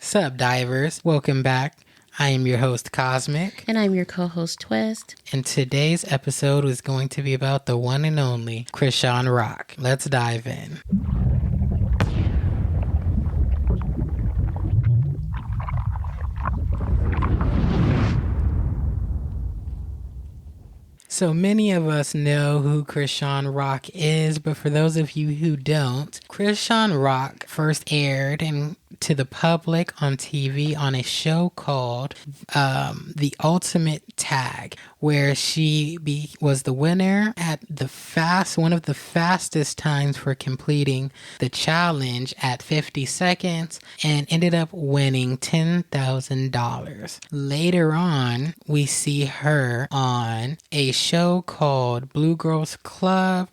Sup, divers? Welcome back. I am your host, Cosmic. And I'm your co-host, Twist. And today's episode is going to be about the one and only Chrisean Rock. Let's dive in. So many of us know who Chrisean Rock is, but for those of you who don't, Chrisean Rock first aired to the public on TV on a show called The Ultimate Tag, where she was the winner at one of the fastest times for completing the challenge at 50 seconds and ended up winning $10,000. Later on, we see her on a show called Blue Girls Club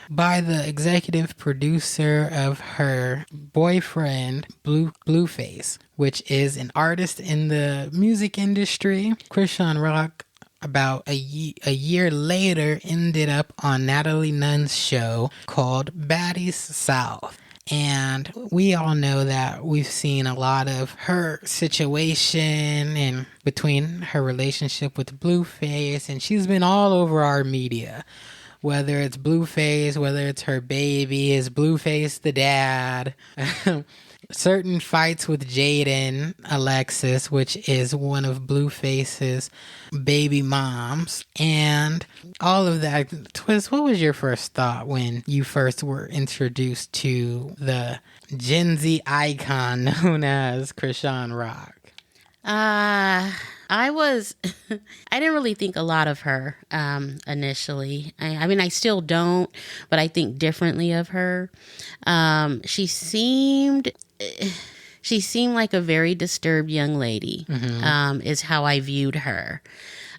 by the executive producer of her boyfriend, Blueface, which is an artist in the music industry. Chrisean Rock, about a year later, ended up on Natalie Nunn's show called Baddies South. And we all know that we've seen a lot of her situation and between her relationship with Blueface, and she's been all over our media. Whether it's Blueface, whether it's her baby, is Blueface the dad? Certain fights with Jaden Alexis, which is one of Blueface's baby moms, and all of that. Twist, what was your first thought when you first were introduced to the Gen Z icon known as Chrisean Rock? I didn't really think a lot of her initially. I mean, I still don't, but I think differently of her. She seemed like a very disturbed young lady, is how I viewed her.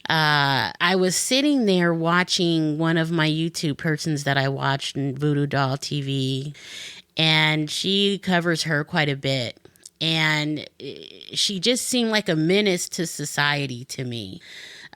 I was sitting there watching one of my YouTube persons that I watched in Voodoo Doll TV, and she covers her quite a bit. And she just seemed like a menace to society to me.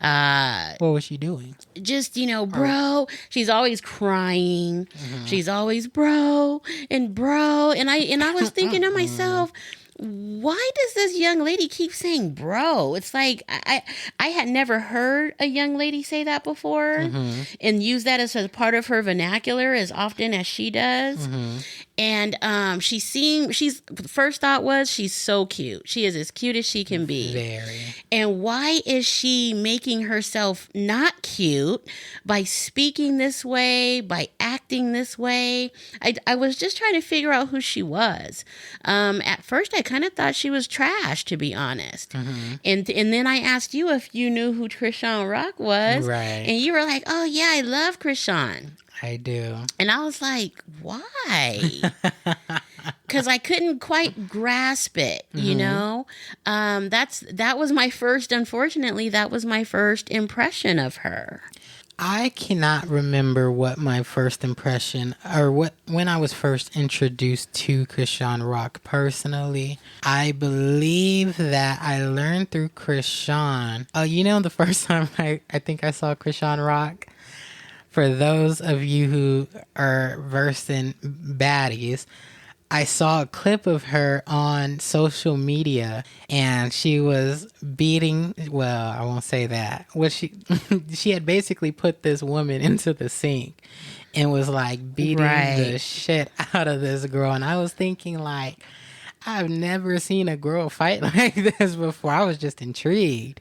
What was she doing? Just, bro. She's always crying. She's always bro. And I was thinking to myself, why does this young lady keep saying bro? It's like I had never heard a young lady say that before and use that as a part of her vernacular as often as she does. And she's first thought was she's so cute. She is as cute as she can be. Very. And why is she making herself not cute by speaking this way, by acting this way? I was just trying to figure out who she was. At first, I kind of thought she was trash, to be honest. And then I asked you if you knew who Chrisean Rock was. Right. And you were like, oh, yeah, I love Chrisean. I do. And I was like, why? Because I couldn't quite grasp it, you know? That was my first impression of her. I cannot remember what my first impression when I was first introduced to Chrisean Rock personally. I believe that I learned through Chrisean. The first time I think I saw Chrisean Rock, for those of you who are versed in baddies, I saw a clip of her on social media, and she was beating, well, I won't say that. She had basically put this woman into the sink and was like beating the shit out of this girl. And I was thinking, like, I've never seen a girl fight like this before. I was just intrigued.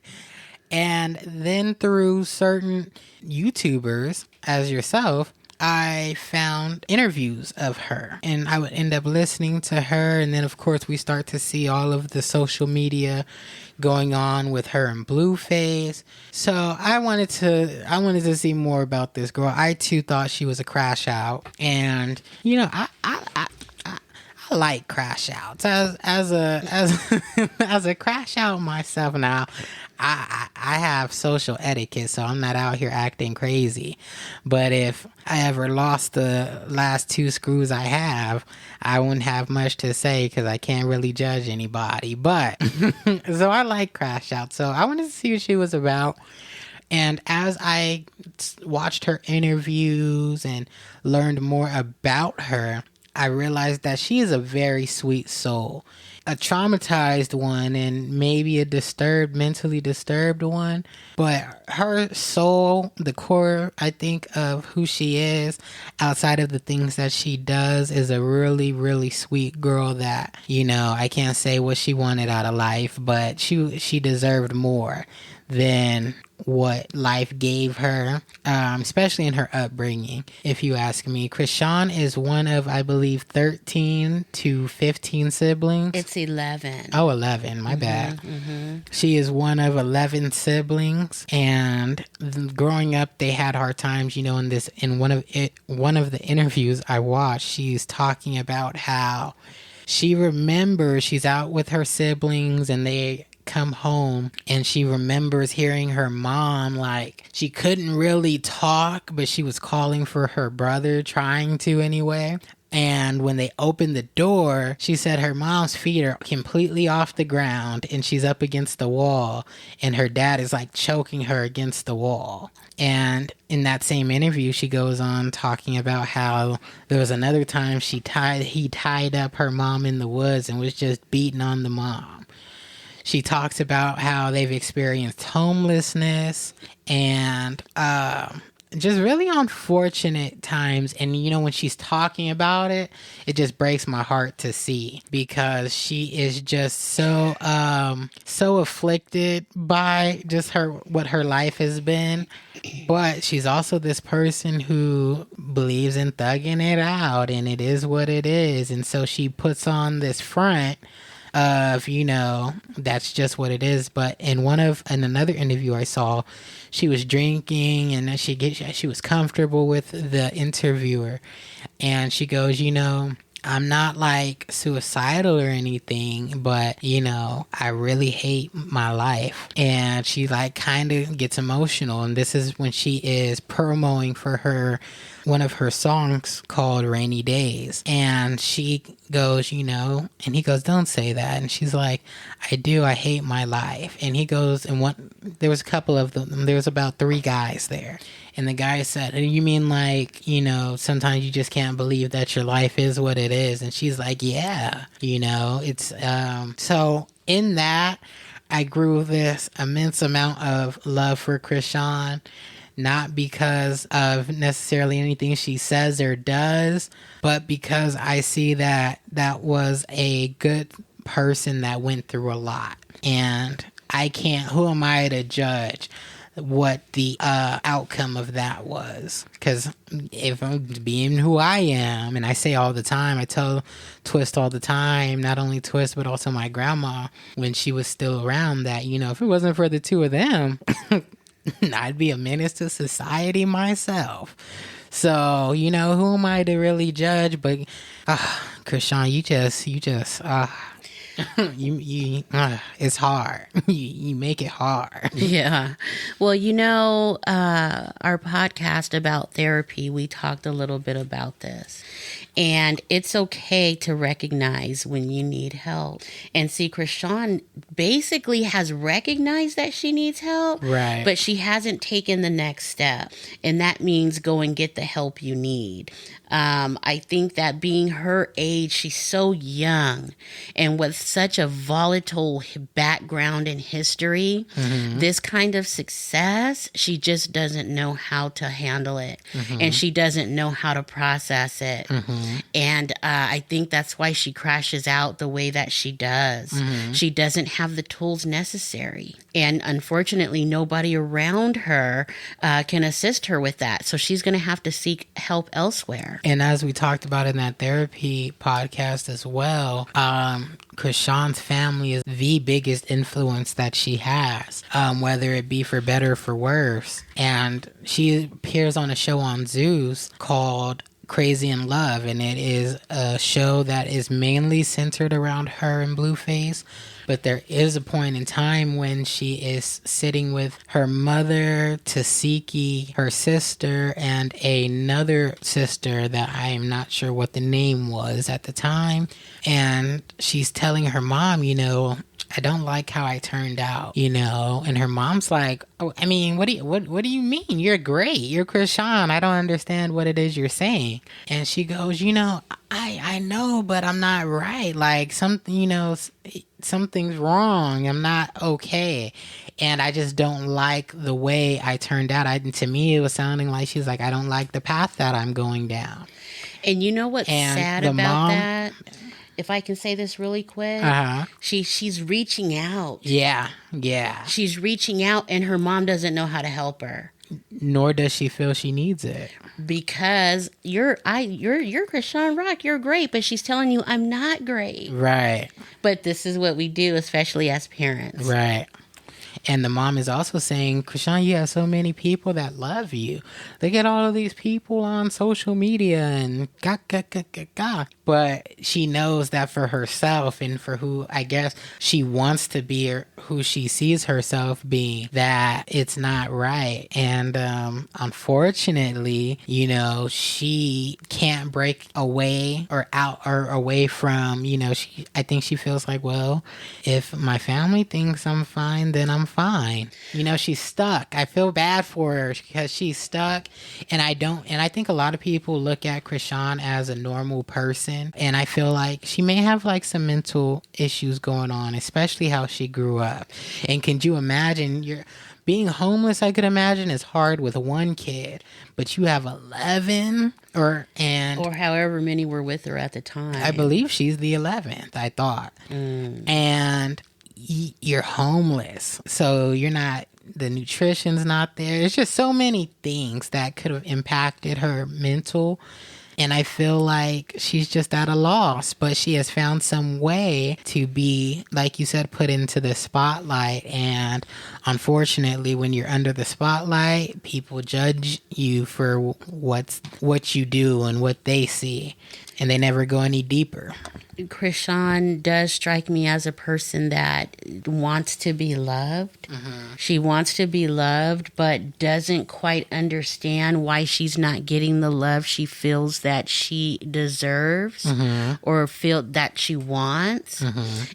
And then through certain YouTubers, as yourself, I found interviews of her, and I would end up listening to her. And then, of course, we start to see all of the social media going on with her and Blueface. So I wanted to see more about this girl. I too thought she was a crash out, and I like crash outs as a crash out myself. Now I have social etiquette, so I'm not out here acting crazy. But if I ever lost the last 2 screws I have, I wouldn't have much to say because I can't really judge anybody. But so I like crash out, so I wanted to see what she was about. And as I watched her interviews and learned more about her, I realized that she is a very sweet soul. a traumatized one and maybe a mentally disturbed one. But her soul, the core, I think, of who she is, outside of the things that she does, is a really, really sweet girl that, I can't say what she wanted out of life, but she deserved more than what life gave her, especially in her upbringing, if you ask me. Chrisean is one of, I believe, 13 to 15 siblings. It's 11. Oh, 11. My bad. She is one of 11 siblings, and growing up, they had hard times. In one of the interviews I watched, she's talking about how she remembers she's out with her siblings and they come home, and she remembers hearing her mom, like, she couldn't really talk, but she was calling for her brother, trying to anyway. And when they opened the door, she said her mom's feet are completely off the ground and she's up against the wall, and her dad is like choking her against the wall. And in that same interview, she goes on talking about how there was another time he tied up her mom in the woods and was just beating on the mom. She talks about how they've experienced homelessness and just really unfortunate times. And, when she's talking about it, it just breaks my heart to see, because she is just so afflicted by just what her life has been. But she's also this person who believes in thugging it out, and it is what it is. And so she puts on this front of, that's just what it is. But in another interview I saw, she was drinking, and then she was comfortable with the interviewer, and she goes, I'm not like suicidal or anything, but I really hate my life. And she like kind of gets emotional, and this is when she is promoting for one of her songs called Rainy Days. And she goes, and he goes, don't say that. And she's like, I do, I hate my life. And he goes, there was a couple of them, there was about 3 guys there. And the guy said, you mean like, sometimes you just can't believe that your life is what it is? And she's like, yeah, it's, so in that, I grew this immense amount of love for Chrisean, not because of necessarily anything she says or does, but because I see that was a good person that went through a lot. And who am I to judge what the outcome of that was? Because if I'm being who I am, and I say all the time, I tell Twist all the time, not only Twist but also my grandma when she was still around, that if it wasn't for the two of them, I'd be a menace to society myself. So who am I to really judge? But Chrisean, you just it's hard. You make it hard. Yeah. Well, our podcast about therapy, we talked a little bit about this. And it's okay to recognize when you need help. And see, Chrisean basically has recognized that she needs help, right? But she hasn't taken the next step. And that means go and get the help you need. I think that being her age, she's so young and with such a volatile background in history, this kind of success, she just doesn't know how to handle it, and she doesn't know how to process it. And I think that's why she crashes out the way that she does. She doesn't have the tools necessary. And unfortunately, nobody around her can assist her with that. So she's going to have to seek help elsewhere. And as we talked about in that therapy podcast as well, Chrisean's family is the biggest influence that she has, whether it be for better or for worse. And she appears on a show on Zeus called Chrisean Love, and it is a show that is mainly centered around her and Blueface. But there is a point in time when she is sitting with her mother, Tasiki, her sister, and another sister that I am not sure what the name was at the time. And she's telling her mom, I don't like how I turned out, you know? And her mom's like, oh, I mean, what do you mean? You're great. You're Chrisean. I don't understand what it is you're saying. And she goes, you know, I know, but I'm not right. Like something, you know, something's wrong. I'm not okay. And I just don't like the way I turned out. To me, it was sounding like she's like, I don't like the path that I'm going down. And you know what's And sad the about mom, that? If I can say this really quick, she's reaching out. Yeah, yeah. She's reaching out, and her mom doesn't know how to help her. Nor does she feel she needs it. Because you're Chrisean Rock, you're great, but she's telling you I'm not great. Right. But this is what we do, especially as parents. Right. And the mom is also saying, Chrisean, you have so many people that love you. Look at all of these people on social media and ga. But she knows that for herself and for who I guess she wants to be or who she sees herself being, that it's not right. And unfortunately, you know, she can't break away or out or away from, you know, I think she feels like, well, if my family thinks I'm fine, then I'm fine. You know, she's stuck. I feel bad for her because she's stuck. And I think a lot of people look at Chrisean as a normal person. And I feel like she may have like some mental issues going on, especially how she grew up. And can you imagine being homeless? I could imagine is hard with one kid, but you have 11 or however many were with her at the time. I believe she's the 11th, I thought. And you're homeless. So the nutrition's not there. It's just so many things that could have impacted her mental. And I feel like she's just at a loss, but she has found some way to be, like you said, put into the spotlight. And unfortunately, when you're under the spotlight, people judge you for what you do and what they see, and they never go any deeper. Chrisean does strike me as a person that wants to be loved. She wants to be loved, but doesn't quite understand why she's not getting the love she feels that she deserves or feel that she wants.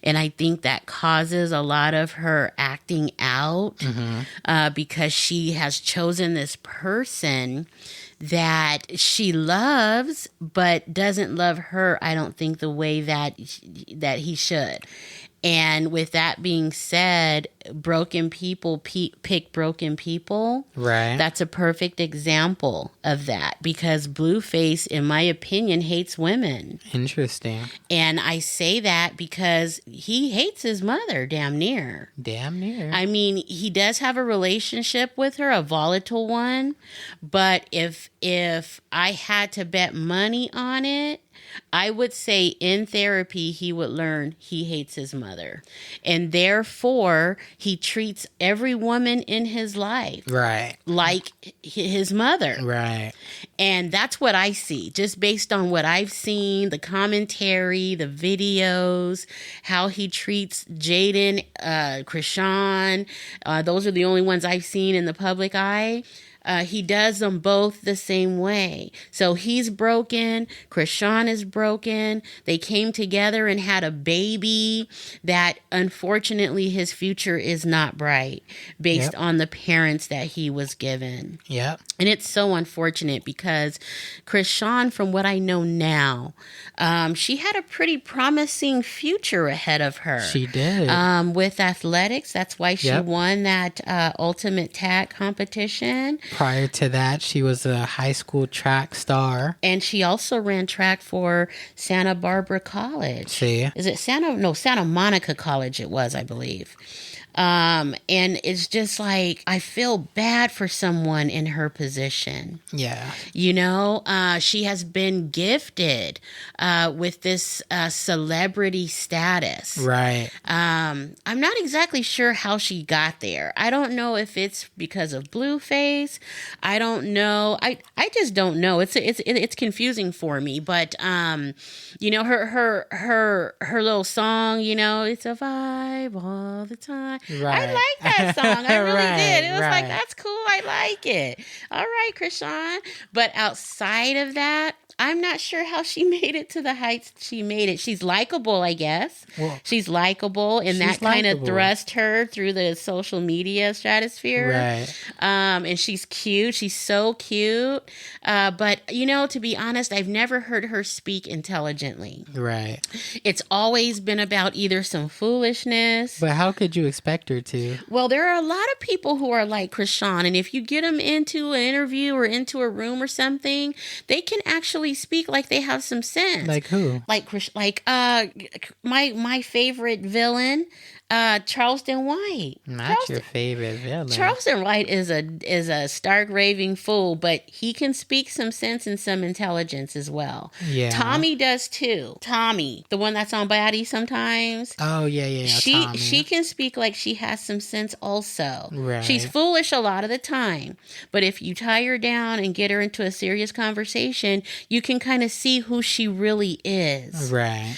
And I think that causes a lot of her acting out because she has chosen this person that she loves, but doesn't love her, I don't think, the way that he should. And with that being said, broken people pick broken people. Right. That's a perfect example of that, because Blueface, in my opinion, hates women. Interesting. And I say that because he hates his mother, damn near. Damn near. I mean, he does have a relationship with her, a volatile one. But if I had to bet money on it, I would say in therapy, he would learn he hates his mother. And therefore, he treats every woman in his life like his mother. Right. And that's what I see, just based on what I've seen, the commentary, the videos, how he treats Jaden, Chrisean. Those are the only ones I've seen in the public eye. He does them both the same way. So he's broken. Chrisean is broken. They came together and had a baby that unfortunately his future is not bright based on the parents that he was given. Yep. And it's so unfortunate because Chrisean, from what I know now, she had a pretty promising future ahead of her. She did. With athletics. That's why she won that ultimate tag competition. Prior to that, she was a high school track star. And she also ran track for Santa Barbara College. See? Is it Santa Monica College it was, I believe. And it's just like, I feel bad for someone in her position. Yeah. You know, she has been gifted with this celebrity status. Right. I'm not exactly sure how she got there. I don't know if it's because of Blueface. I don't know. I just don't know. It's confusing for me. But you know, her little song, you know, it's a vibe all the time. Right. I like that song. I really did. It was like, that's cool. I like it. All right, Chrisean. But outside of that, I'm not sure how she made it to the heights she made it. She's likable, I guess. Well, she's likable, and that kind of thrust her through the social media stratosphere. Right. And she's cute. She's so cute. But, to be honest, I've never heard her speak intelligently. Right. It's always been about either some foolishness. But how could you expect her to? Well, there are a lot of people who are like Chrisean, and if you get them into an interview or into a room or something, they can actually speak like they have some sense. Like who? Like my favorite villain, Charleston White. Not your favorite villain. Charleston White is a stark raving fool, but he can speak some sense and some intelligence as well. Yeah. Tommy does too. Tommy, the one that's on Body sometimes. Oh yeah. Tommy. She can speak like she has some sense also. Right. She's foolish a lot of the time, but if you tie her down and get her into a serious conversation, you can kind of see who she really is. Right.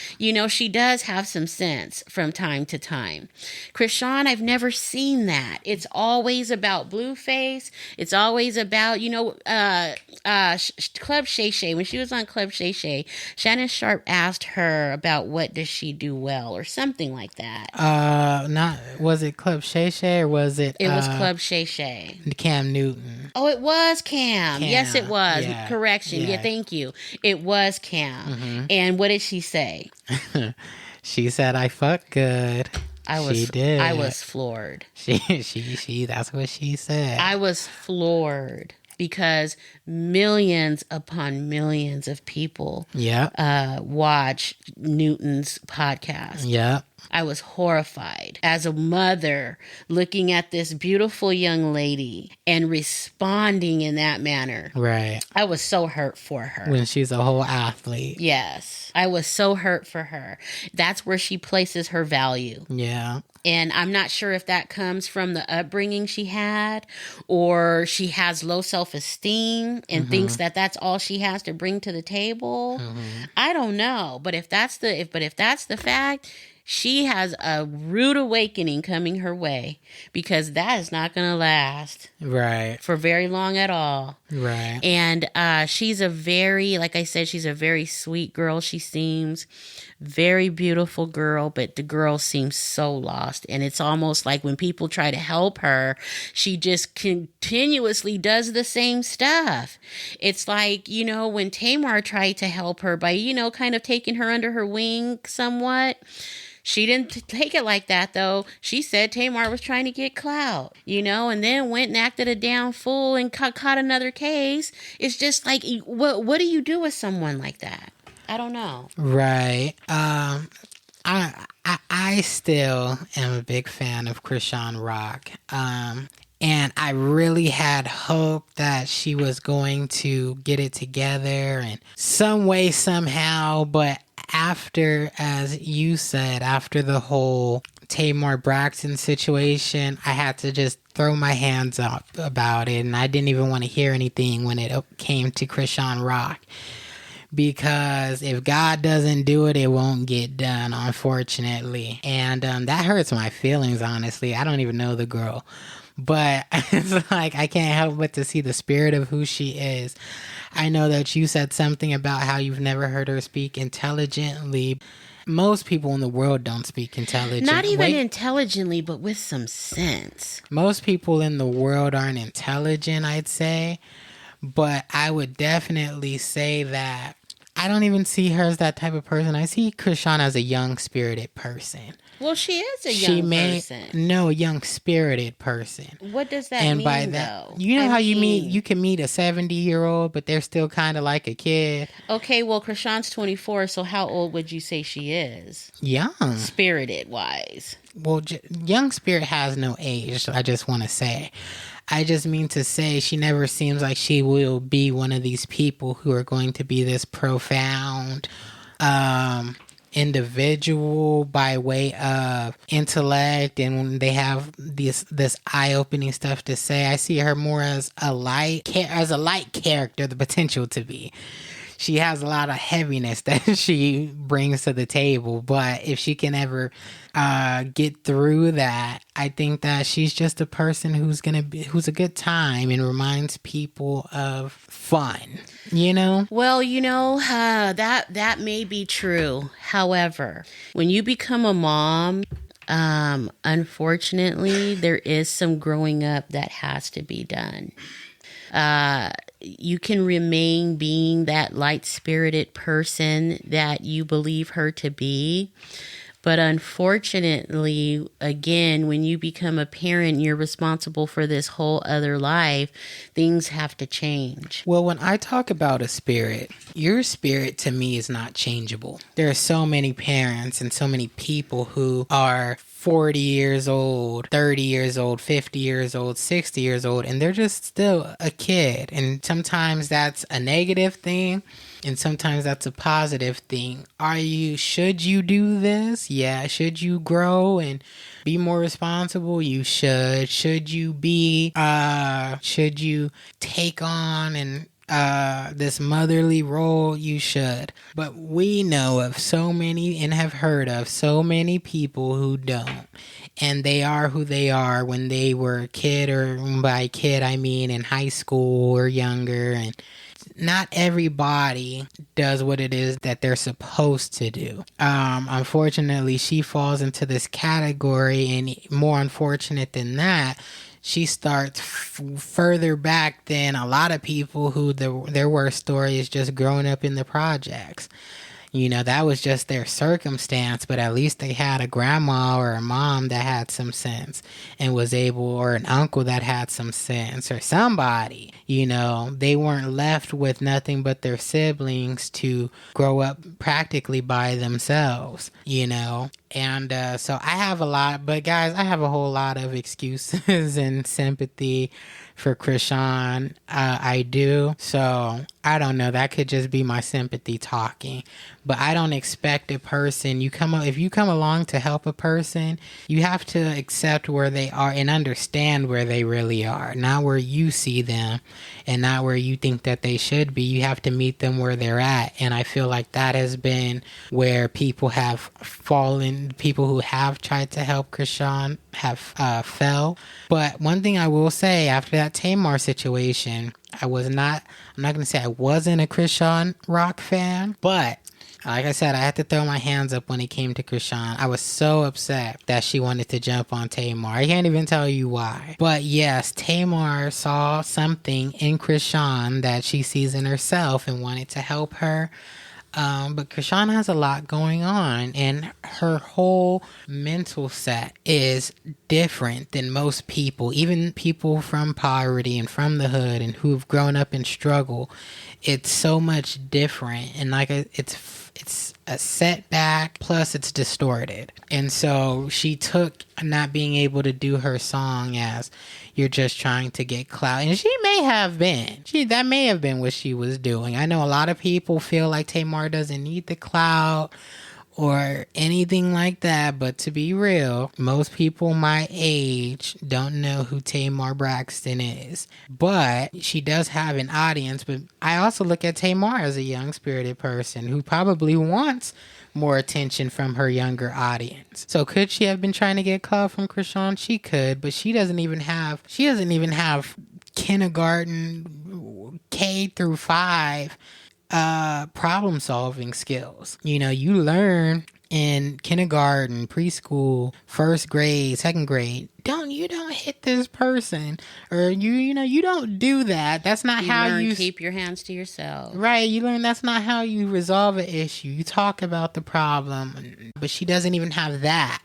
She does have some sense from time to time. Chrisean, I've never seen that. It's always about Blueface. It's always about, Club Shay Shay. When she was on Club Shay Shay, Shannon Sharp asked her about what does she do well or something like that. Was it Club Shay Shay or was it? It was Club Shay Shay. Cam Newton. Oh, it was Cam. Yes, it was. Yeah. Correction. Yeah, thank you. It was Cam. Mm-hmm. And what did she say? She said, "I fuck good." She did. I was floored. She. That's what she said. I was floored because millions upon millions of people watch Newton's podcast. Yep. I was horrified as a mother looking at this beautiful young lady and responding in that manner. Right. I was so hurt for her. When she's a whole athlete. Yes. I was so hurt for her. That's where she places her value. Yeah. And I'm not sure if that comes from the upbringing she had or she has low self-esteem and thinks that that's all she has to bring to the table. I don't know. But if that's the fact, she has a rude awakening coming her way because that is not going to last. Right. For very long at all. Right. And she's a very, like I said, she's a very sweet girl. She seems very beautiful girl, but the girl seems so lost. And it's almost like when people try to help her, she just continuously does the same stuff. It's like, when Tamar tried to help her by, kind of taking her under her wing somewhat. She didn't take it like that, though. She said Tamar was trying to get clout, and then went and acted a damn fool and caught another case. It's just like, what do you do with someone like that? I don't know. Right. I still am a big fan of Chrisean Rock. And I really had hope that she was going to get it together in some way, somehow. But after, as you said, after the whole Tamar Braxton situation, I had to just throw my hands up about it. And I didn't even want to hear anything when it came to Chrisean Rock. Because if God doesn't do it, it won't get done, unfortunately. And that hurts my feelings, honestly. I don't even know the girl. But it's like I can't help but to see the spirit of who she is. I know that you said something about how you've never heard her speak intelligently. Most people in the world don't speak intelligently. Not even intelligently, but with some sense. Most people in the world aren't intelligent, I'd say. But I would definitely say that I don't even see her as that type of person. I see Chrisean as a young-spirited person. Well, she is a young person. No, a young-spirited person. What does that mean, by that, though? You know how you can meet a 70-year-old, but they're still kind of like a kid? Okay, well, Chrisean's 24, so how old would you say she is? Young. Spirited-wise. Well, young spirit has no age, I just want to say. I just mean to say she never seems like she will be one of these people who are going to be this profound individual by way of intellect, and when they have this eye-opening stuff to say, I see her more as a light character, the potential to be. she has a lot of heaviness that she brings to the table. But if she can ever get through that, I think that she's just a person who's a good time and reminds people of fun, you know? Well, that may be true. However, when you become a mom, unfortunately, there is some growing up that has to be done. You can remain being that light-spirited person that you believe her to be. But unfortunately, again, when you become a parent, you're responsible for this whole other life. Things have to change. Well, when I talk about a spirit, your spirit to me is not changeable. There are so many parents and so many people who are 40 years old, 30 years old, 50 years old, 60 years old, and they're just still a kid. And sometimes that's a negative thing, and sometimes that's a positive thing. Should you do this? Yeah. Should you grow and be more responsible? You should. Should you take on and this motherly role? You should. But we know of so many and have heard of so many people who don't. And they are who they are when they were a kid, or by kid I mean in high school or younger. And not everybody does what it is that they're supposed to do. Unfortunately, she falls into this category, and more unfortunate than that, she starts further back than a lot of people who their worst story is just growing up in the projects. That was just their circumstance, but at least they had a grandma or a mom that had some sense and was able, or an uncle that had some sense, or somebody, they weren't left with nothing but their siblings to grow up practically by themselves, And so I have a whole lot of excuses and sympathy for Chrisean. I do. So I don't know. That could just be my sympathy talking. But I don't expect a person, if you come along to help a person, you have to accept where they are and understand where they really are. Not where you see them and not where you think that they should be. You have to meet them where they're at. And I feel like that has been where people have fallen. People who have tried to help Chrisean have fell. But one thing I will say, after that Tamar situation, I'm not going to say I wasn't a Chrisean Rock fan, but like I said, I had to throw my hands up when it came to Chrisean. I was so upset that she wanted to jump on Tamar. I can't even tell you why. But yes, Tamar saw something in Chrisean that she sees in herself and wanted to help her. But Chrisean has a lot going on, and her whole mental set is different than most people, even people from poverty and from the hood and who've grown up in struggle. It's so much different, and it's a setback, plus it's distorted. And so she took not being able to do her song as you're just trying to get clout. And she may have been. That may have been what she was doing. I know a lot of people feel like Tamar doesn't need the clout or anything like that, but to be real, most people my age don't know who Tamar Braxton is. But she does have an audience. But I also look at Tamar as a young spirited person who probably wants more attention from her younger audience. So could she have been trying to get clout from Chrisean? She could, but she doesn't even have kindergarten K through 5 problem solving skills. You learn in kindergarten, preschool, first grade, second grade. You don't hit this person, or you don't do that. That's not how you keep your hands to yourself. Right, you learn that's not how you resolve an issue. You talk about the problem, but she doesn't even have that.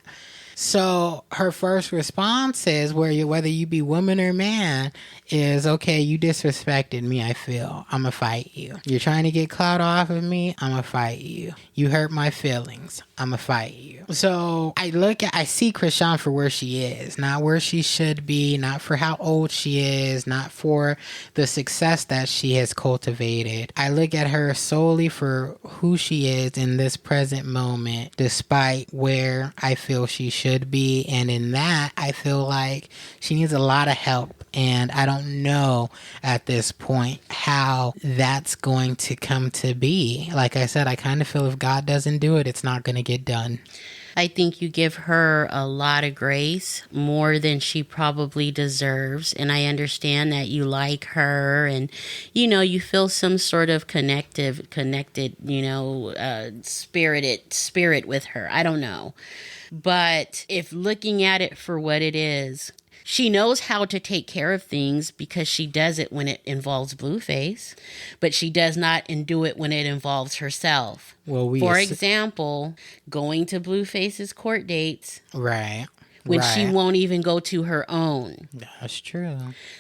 So her first response is, whether you be woman or man, is, okay, you disrespected me, I feel. I'm going to fight you. You're trying to get clout off of me, I'm going to fight you. You hurt my feelings, I'm going to fight you. So I see Chrisean for where she is, not where she should be, not for how old she is, not for the success that she has cultivated. I look at her solely for who she is in this present moment, despite where I feel she should be. And in that, I feel like she needs a lot of help And I don't know at this point how that's going to come to be. Like I said, I kind of feel if God doesn't do it, it's not going to get done. I think you give her a lot of grace, more than she probably deserves. And I understand that you like her and, you feel some sort of connected, spirit with her. I don't know. But if looking at it for what it is, she knows how to take care of things because she does it when it involves Blueface, but she does not do it when it involves herself. Well, for example, going to Blueface's court dates. Right. When she won't even go to her own. That's true.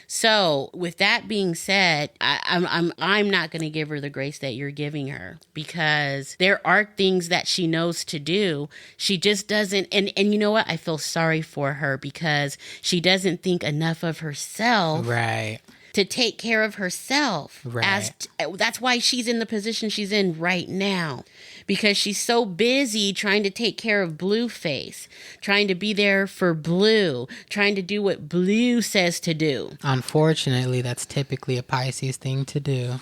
So, with that being said, I'm not going to give her the grace that you're giving her, because there are things that she knows to do. She just doesn't. And you know what? I feel sorry for her because she doesn't think enough of herself. Right. To take care of herself. Right. That's why she's in the position she's in right now. Because she's so busy trying to take care of Blueface, trying to be there for Blue, trying to do what Blue says to do. Unfortunately, that's typically a Pisces thing to do.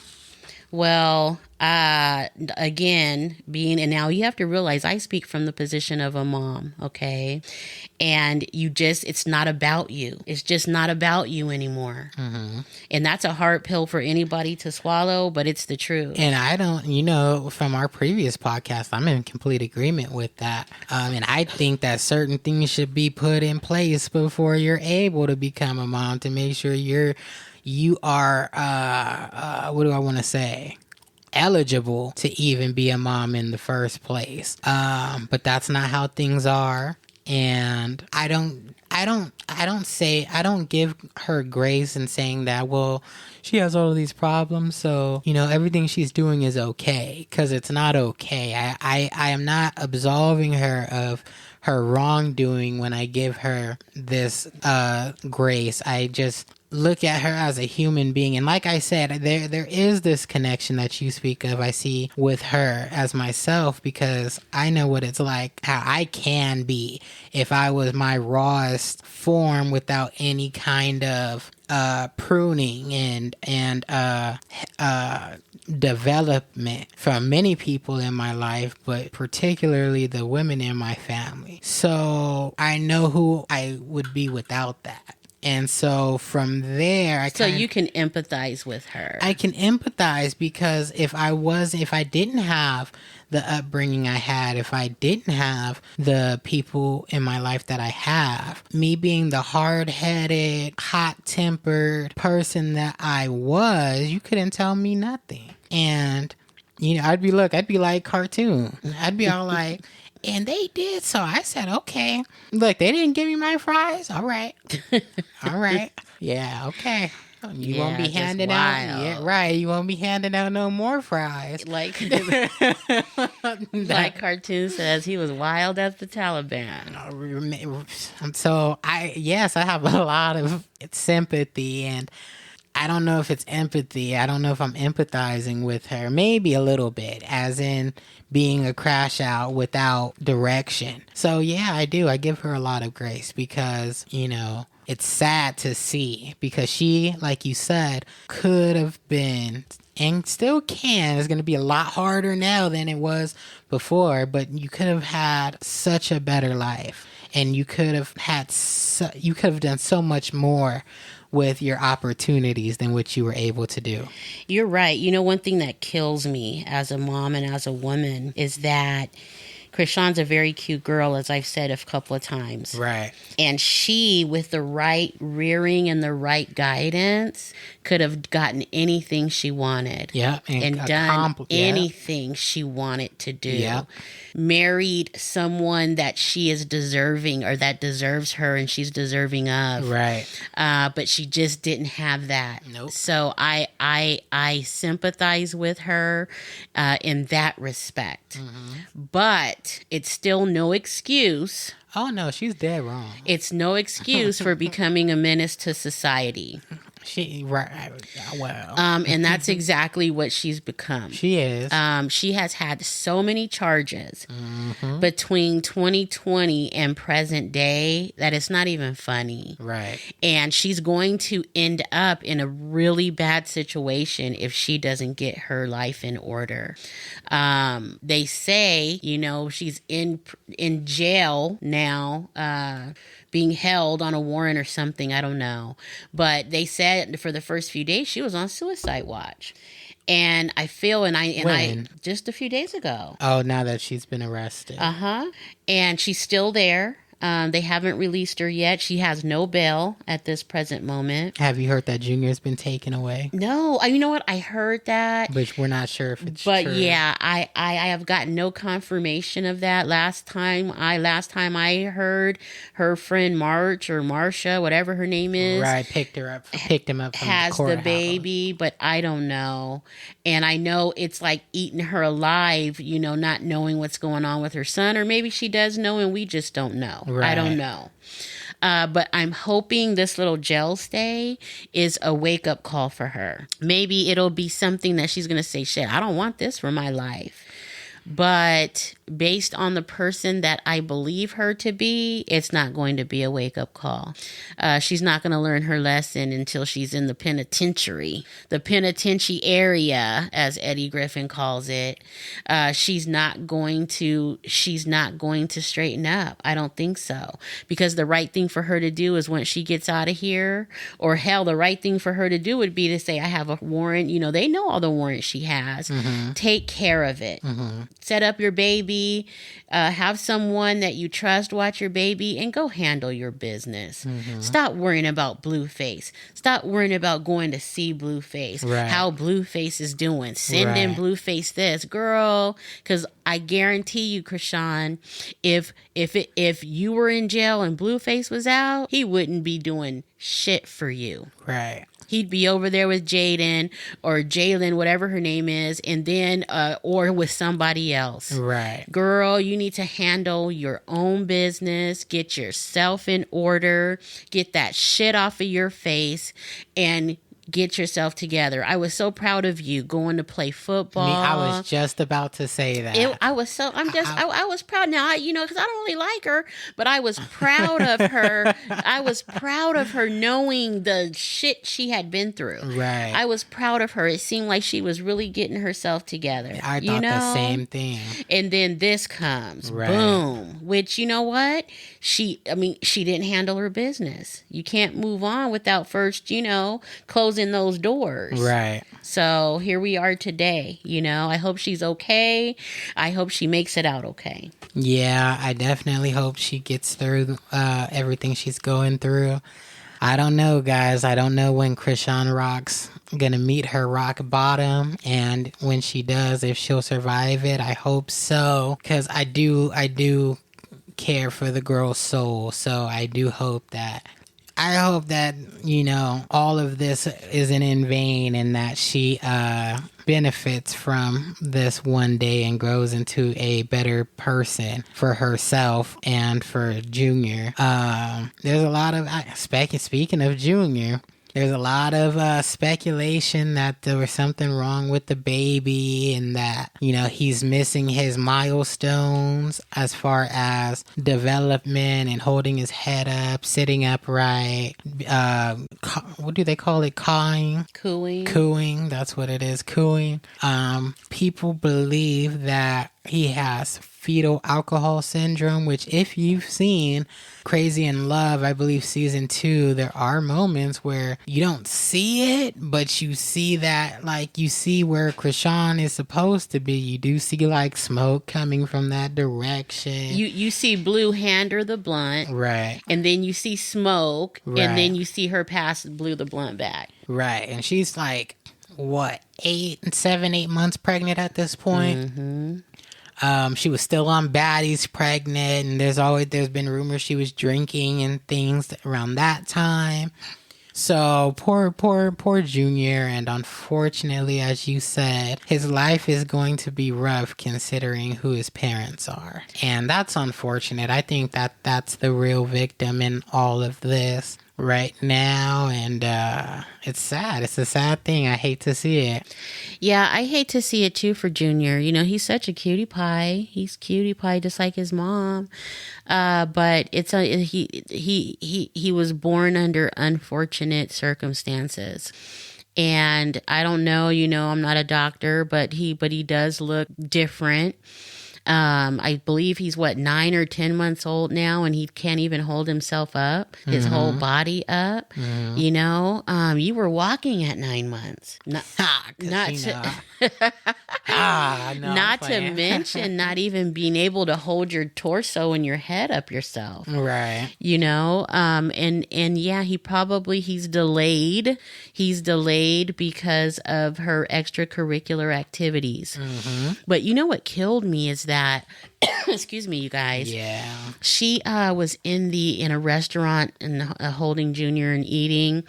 Well, again, and now you have to realize I speak from the position of a mom, okay? And it's not about you. It's just not about you anymore. Mm-hmm. And that's a hard pill for anybody to swallow, but it's the truth. And I don't, from our previous podcast, I'm in complete agreement with that. And I think that certain things should be put in place before you're able to become a mom to make sure you are, what do I want to say? Eligible to even be a mom in the first place. But that's not how things are. And I don't give her grace in saying that, well, she has all of these problems, so, everything she's doing is okay, because it's not okay. I am not absolving her of her wrongdoing when I give her this grace. I just look at her as a human being. And like I said, there is this connection that you speak of, I see with her as myself, because I know what it's like, how I can be if I was my rawest form without any kind of pruning and development from many people in my life, but particularly the women in my family. So I know who I would be without that. And so from there, you can empathize with her. I can empathize because if I didn't have the upbringing I had, if I didn't have the people in my life that I have, me being the hard-headed, hot-tempered person that I was, you couldn't tell me nothing. And, I'd be like cartoon. I'd be all like, and they did, so I said, okay. Look, they didn't give me my fries? All right. All right. Yeah, okay. You won't be handing out. Yeah, right. You won't be handing out no more fries. Like cartoon says, he was wild as the Taliban. So I have a lot of sympathy, and I don't know if it's empathy. I don't know if I'm empathizing with her. Maybe a little bit, as in being a crash out without direction. So yeah, I do. I give her a lot of grace because, it's sad to see, because she, like you said, could have been and still can. It's going to be a lot harder now than it was before, but you could have had such a better life, and you could have done so much more with your opportunities than what you were able to do. You're right. One thing that kills me as a mom and as a woman is that Chrisean's a very cute girl, as I've said a couple of times. Right. And she, with the right rearing and the right guidance, could have gotten anything she wanted. Yeah. And done anything she wanted to do. Yeah. Married someone that she is deserving, or that deserves her and she's deserving of. Right. But she just didn't have that. Nope. So I sympathize with her in that respect. Mm-hmm. But it's still no excuse. Oh, no, she's dead wrong. It's no excuse for becoming a menace to society. She right. Well, And that's exactly what she's become. she is. She has had so many charges between 2020 and present day that it's not even funny. Right. And she's going to end up in a really bad situation if she doesn't get her life in order. They say, she's in jail now, being held on a warrant or something. I don't know. But they said for the first few days she was on suicide watch. And I feel, I just a few days ago. Oh, now that she's been arrested. And she's still there. They haven't released her yet. She has no bail at this present moment. Have you heard that Junior's been taken away? No, you know what? I heard that, But we're not sure if it's but true. yeah, I have gotten no confirmation of that. Last time I heard, her friend March or Marsha, whatever her name is, Right, picked him up from has the courthouse. the baby, but I don't know. And I know it's like eating her alive, not knowing what's going on with her son, or maybe she does know and we just don't know. Right. I don't know. But I'm hoping this little jail stay is a wake-up call for her. Maybe it'll be something that she's going to say, shit, I don't want this for my life. But based on the person that I believe her to be, it's not going to be a wake-up call. She's not going to learn her lesson until she's in the penitentiary area, as Eddie Griffin calls it. She's not going to straighten up. I don't think so. Because the right thing for her to do is once she gets out of here, or hell, the right thing for her to do would be to say, I have a warrant. They know all the warrants she has. Take care of it. Set up your baby, have someone that you trust watch your baby, and go handle your business. Stop worrying about Blueface. Stop worrying about going to see Blueface. Right. How Blueface is doing. Send in Blueface this, girl. Because I guarantee you, Chrisean, if you were in jail and Blueface was out, he wouldn't be doing shit for you. Right. He'd be over there with Jaden or Jalen, whatever her name is, and then, or with somebody else. Right. Girl, you need to handle your own business, get yourself in order, get that shit off of your face, and get yourself together. I was so proud of you going to play football. I was just about to say that. I was proud now, because I don't really like her, but I was proud of her. I was proud of her knowing the shit she had been through. Right. I was proud of her. It seemed like she was really getting herself together. I thought the same thing. And then this comes, right. Boom, which, you know what? She didn't handle her business. You can't move on without first, closing those doors. Right. So here we are today. I hope she's okay. I hope she makes it out okay. Yeah, I definitely hope she gets through everything she's going through. I don't know, guys. I don't know when Chrisean Rock's gonna meet her rock bottom, and when she does, if she'll survive it. I hope so, because I do care for the girl's soul. So I do hope that. I hope that, all of this isn't in vain, and that she benefits from this one day and grows into a better person for herself and for Junior. There's a lot of, speaking of Junior, there's a lot of speculation that there was something wrong with the baby, and that, he's missing his milestones as far as development and holding his head up, sitting upright. What do they call it? Cooing. That's what it is. Cooing. People believe that he has fetal alcohol syndrome, which, if you've seen Crazy in Love, I believe season 2, there are moments where you don't see it, but you see that, you see where Chrisean is supposed to be. You do see smoke coming from that direction. You see Blue hand her the blunt, right, and then you see smoke, right, and then you see her pass Blue the blunt back, right, and she's what, 8 months pregnant at this point. She was still on baddies, pregnant, and there's been rumors she was drinking and things around that time. So poor Junior, and unfortunately, as you said, his life is going to be rough considering who his parents are, and that's unfortunate. I think that's the real victim in all of this. right now, and it's sad. It's a sad thing. I hate to see it. Yeah, I hate to see it too for Junior. You know, he's such a cutie pie. He's cutie pie just like his mom. But it's a he was born under unfortunate circumstances. And I don't know, you know, I'm not a doctor, but he does look different. I believe he's 9 or 10 months old now, and he can't even hold himself up, his whole body up. You know, you were walking at 9 months. Not to, No, not to mention not even being able to hold your torso and your head up yourself. Right. You know, and yeah, he's delayed. He's delayed because of her extracurricular activities. But you know what killed me is that, excuse me, you guys. Yeah. She was in a restaurant and holding Junior and eating.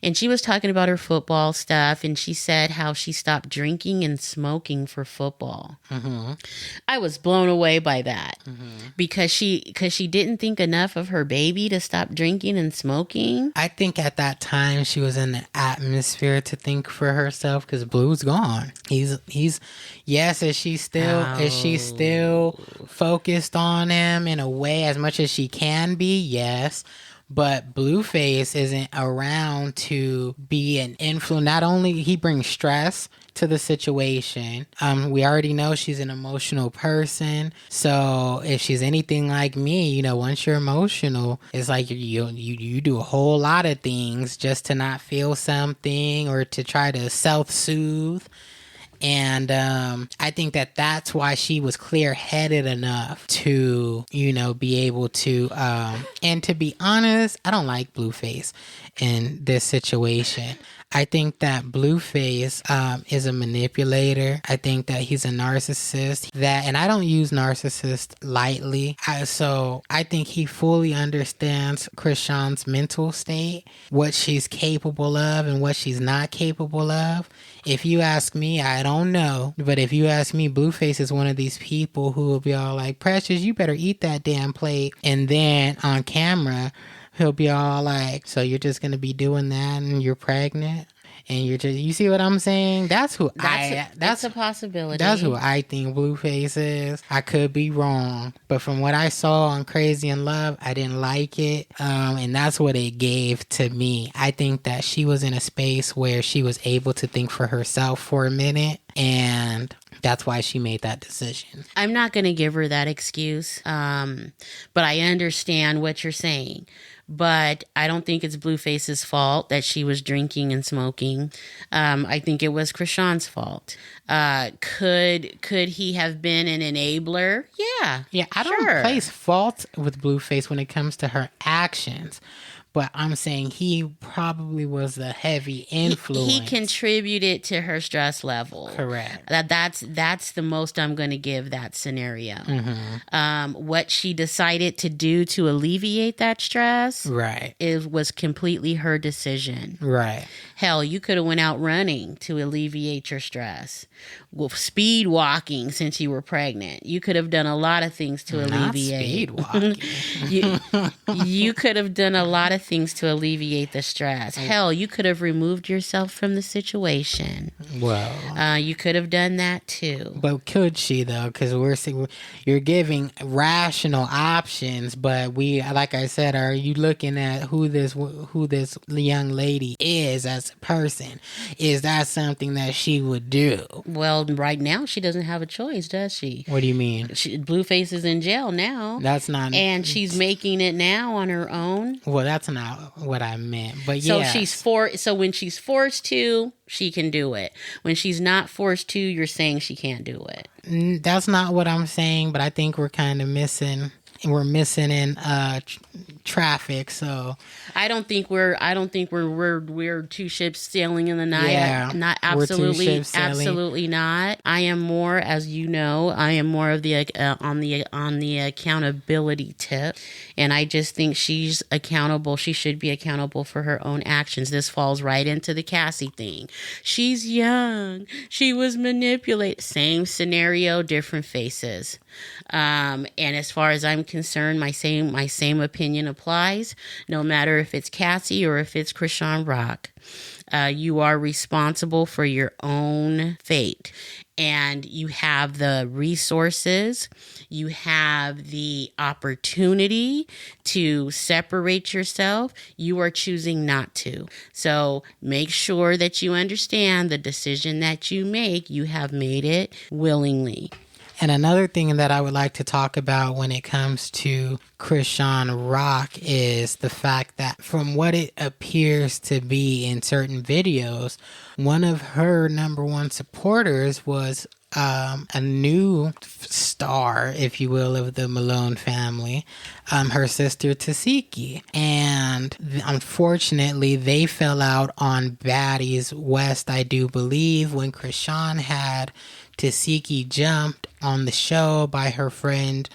And she was talking about her football stuff, and she said how she stopped drinking and smoking for football. I was blown away by that because she didn't think enough of her baby to stop drinking and smoking. I think at that time she was in the atmosphere to think for herself because Blue's gone. He's yes, is she still focused on him in a way as much as she can be? Yes. But Blueface isn't around to be an influence. Not only he brings stress to the situation. We already know she's an emotional person. So if she's anything like me, you know, once you're emotional, it's like you do a whole lot of things just to not feel something or to try to self-soothe. And I think that's why she was clear-headed enough to, you know, be able to, and to be honest, I don't like Blueface in this situation. I think that Blueface is a manipulator. I think that he's a narcissist. And I don't use narcissist lightly. So I think he fully understands Chrisean's mental state, what she's capable of and what she's not capable of. If you ask me, I don't know. But if you ask me, Blueface is one of these people who will be all like, Precious, you better eat that damn plate. And then on camera, he'll be all like, so you're just going to be doing that and you're pregnant? And you see what I'm saying? That's a possibility. That's who I think Blueface is. I could be wrong, but from what I saw on Crazy in Love, I didn't like it. And that's what it gave to me. I think that she was in a space where she was able to think for herself for a minute, and that's why she made that decision. I'm not going to give her that excuse, but I understand what you're saying. But I don't think it's Blueface's fault that she was drinking and smoking. I think it was Chrisean's fault. Could he have been an enabler? Yeah. Yeah, I don't place fault with Blueface when it comes to her actions. But I'm saying he probably was a heavy influence. He contributed to her stress level. Correct. That's the most I'm going to give that scenario. What she decided to do to alleviate that stress, right, was completely her decision. Right. Hell, you could have went out running to alleviate your stress. Well, speed walking since you were pregnant. You could have done a lot of things to alleviate. Not speed walking. you could have done a lot of things to alleviate the stress. Hell, you could have removed yourself from the situation. Well, you could have done that too. But could she though? Because you're giving rational options, but like I said, are you looking at who this young lady is as a person? Is that something that she would do? Well, right now she doesn't have a choice, does she? What do you mean? Blueface is in jail now. That's not, and she's making it now on her own. Well, that's not what I meant. But yeah, so when she's forced to, she can do it. When she's not forced to, you're saying she can't do it. That's not what I'm saying. But I think we're kind of missing. We're missing in traffic, so I don't think we're two ships sailing in the night. Yeah, not absolutely not. I am more, as you know, of the on the accountability tip, and I just think she's accountable. She should be accountable for her own actions. This falls right into the Cassie thing. She's young. She was manipulated. Same scenario, different faces. And as far as I'm concerned, my same opinion applies. No matter if it's Cassie or if it's Chrisean Rock, you are responsible for your own fate, and you have the resources, you have the opportunity to separate yourself. You are choosing not to. So make sure that you understand the decision that you make, you have made it willingly. And another thing that I would like to talk about when it comes to Chrisean Rock is the fact that from what it appears to be in certain videos, one of her number one supporters was a new star, if you will, of the Malone family, her sister Tasiki. And unfortunately, they fell out on Baddies West, I do believe, when Chrisean had Tasiki jumped on the show by her friend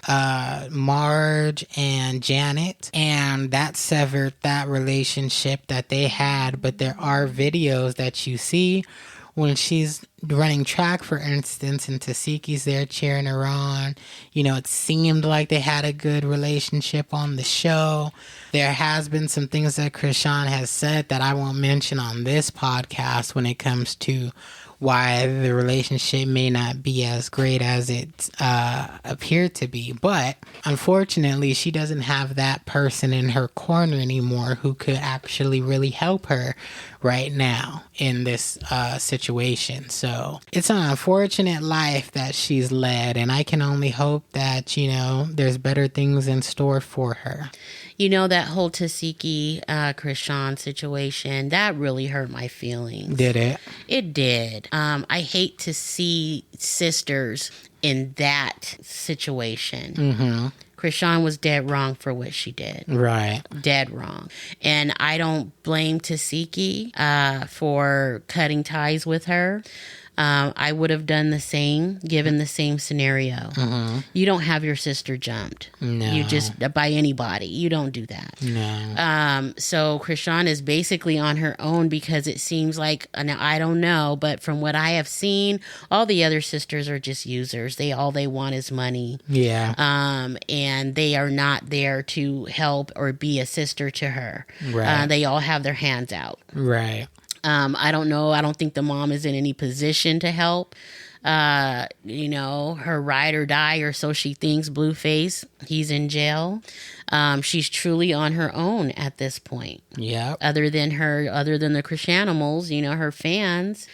Marge and Janet, and that severed that relationship that they had. But there are videos that you see when she's running track, for instance, and Tasiki's there cheering her on. You know, it seemed like they had a good relationship on the show. There has been some things that Chrisean has said that I won't mention on this podcast when it comes to why the relationship may not be as great as it appeared to be. But unfortunately, she doesn't have that person in her corner anymore who could actually really help her right now in this situation. So it's an unfortunate life that she's led, and I can only hope that, you know, there's better things in store for her. You know, that whole Tasiki Chrisean situation, that really hurt my feelings. Did it? It did. I hate to see sisters in that situation. Mm-hmm. Chrisean was dead wrong for what she did. Right. Dead wrong. And I don't blame Tasiki for cutting ties with her. I would have done the same, given the same scenario. Mm-hmm. You don't have your sister jumped. No. You just, by anybody. You don't do that. No. So Chrisean is basically on her own because it seems like, now I don't know, but from what I have seen, all the other sisters are just users. All they want is money. Yeah. And they are not there to help or be a sister to her. Right. They all have their hands out. Right. I don't know. I don't think the mom is in any position to help. You know, her ride or die, or so she thinks. Blueface, he's in jail. She's truly on her own at this point. Yeah. Other than the Chriseanimals, you know, her fans.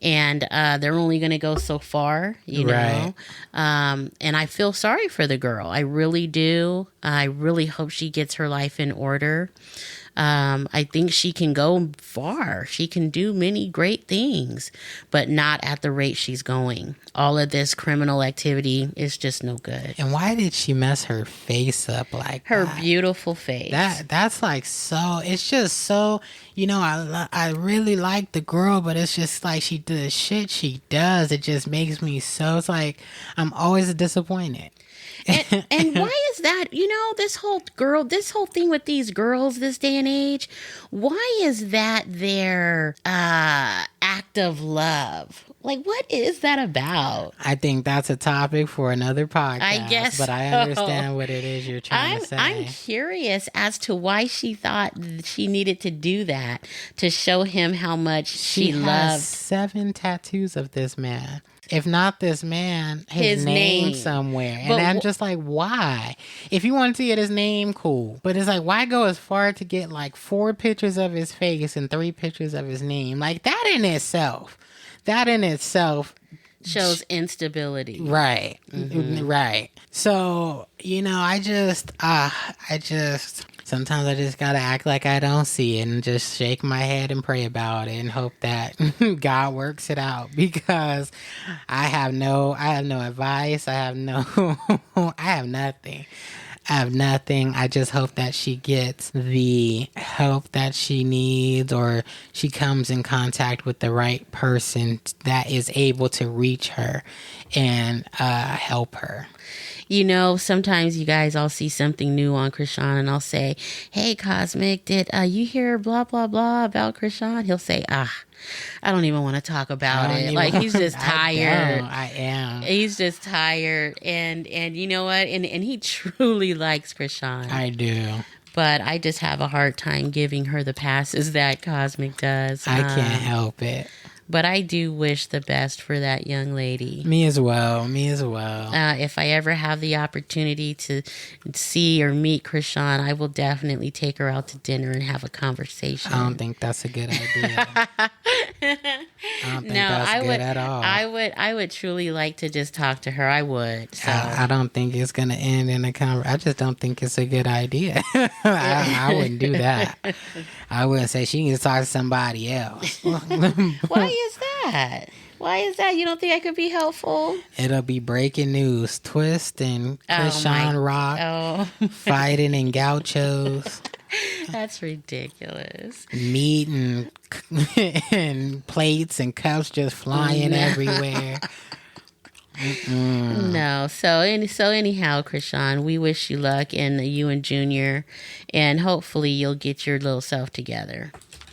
And they're only going to go so far, you know. And I feel sorry for the girl. I really do. I really hope she gets her life in order. I think she can go far. She can do many great things, but not at the rate she's going. All of this criminal activity is just no good. And why did she mess her face up like her that? Beautiful face? That's like so. It's just so. You know, I really like the girl, but it's just like the shit she does. It just makes me so. It's like I'm always disappointed. And why is that? You know, this whole thing with these girls this day and age, why is that their act of love? Like, what is that about? I think that's a topic for another podcast. I guess but I understand what it is you're trying to say. I'm curious as to why she thought she needed to do that, to show him how much she loved. Has 7 tattoos of this man. If not this man, his name somewhere. And I'm just like, why? If you want to get his name, cool. But it's like, why go as far to get like 4 pictures of his face and 3 pictures of his name? Like that in itself shows instability. Right. Mm-hmm. Right. So, you know, I just sometimes I just gotta act like I don't see it and just shake my head and pray about it and hope that God works it out, because I have no advice. I have nothing. I just hope that she gets the help that she needs, or she comes in contact with the right person that is able to reach her and help her. Sometimes you guys, I'll see something new on Chrisean and I'll say, hey, Cosmic, did you hear blah, blah, blah about Chrisean? He'll say, I don't even want to talk about it. Like, he's just tired. I am. He's just tired. And you know what? And he truly likes Chrisean. I do. But I just have a hard time giving her the passes that Cosmic does. I can't help it. But I do wish the best for that young lady. Me as well. If I ever have the opportunity to see or meet Chrisean, I will definitely take her out to dinner and have a conversation. I don't think that's a good idea. I don't think that's good at all. I would truly like to just talk to her. I would. So. I don't think it's going to end in a conversation. I just don't think it's a good idea. I wouldn't do that. I wouldn't say she needs to talk to somebody else. Why is that? Why is that? You don't think I could be helpful? It'll be breaking news. Twist and Chrisean Rock fighting in gauchos. That's ridiculous. Meat and plates and cups just flying everywhere. No. So anyhow, Chrisean, we wish you luck in you and Junior, and hopefully you'll get your little self together.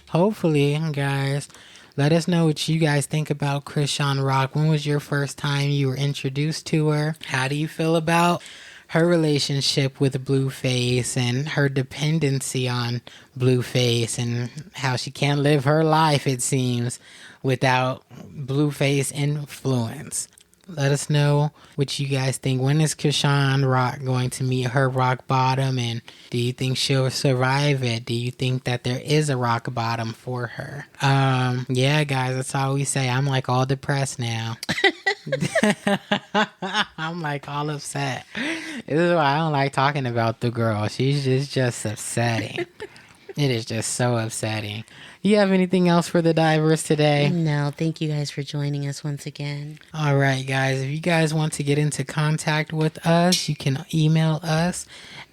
Hopefully, guys. Let us know what you guys think about Chrisean Rock. When was your first time you were introduced to her? How do you feel about her relationship with Blueface and her dependency on Blueface and how she can't live her life, it seems, without Blueface influence? Let us know what you guys think. When is Chrisean Rock going to meet her rock bottom? And do you think she'll survive it? Do you think that there is a rock bottom for her? Yeah, guys, that's all we say. I'm like all depressed now. I'm like all upset. This is why I don't like talking about the girl. She's just upsetting. It is just so upsetting. You have anything else for the divers today? No, thank you guys for joining us once again. All right, guys. If you guys want to get into contact with us, you can email us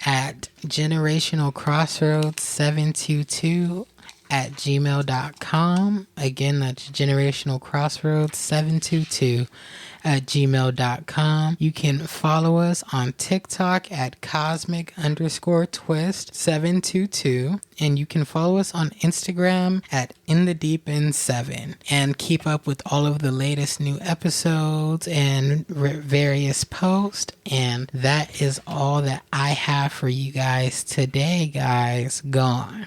at generationalcrossroads722@gmail.com. Again, that's generationalcrossroads722@gmail.com. You can follow us on TikTok at cosmic_twist722. And you can follow us on Instagram at InTheDeepEnd7. And keep up with all of the latest new episodes and various posts. And that is all that I have for you guys today, guys. Gone.